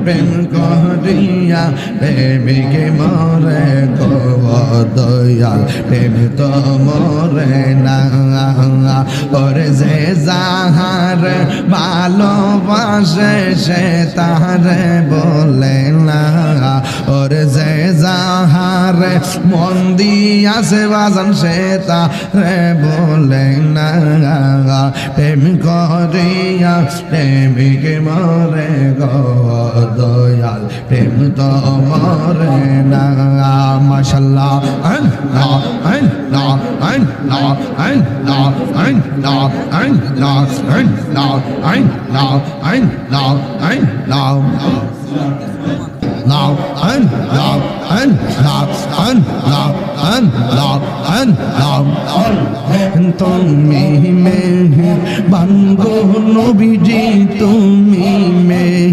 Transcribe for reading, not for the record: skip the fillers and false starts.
প্রেম করিয়া প্রেমিকে মরে গো দয়াল প্রেম তো মরে না ওরে যে যাহার ভালোবাসে সে তাহারে বলে না ওরে যে যাহার মন দিয়াছে বাজান সে তাহারে বলে না প্রেম করিয়া প্রেমিকে মরে গো দয়াল প্রেম তো মরে না মাশাআল্লাহ আল্লাহ আল্লাহ আল্লাহ আল্লাহ আল্লাহ আল্লাহ আল্লাহ আল্লাহ আল্লাহ আল্লাহ now and now and now and now and now and now তুমি মেহেরবান গো নবীজি তুমি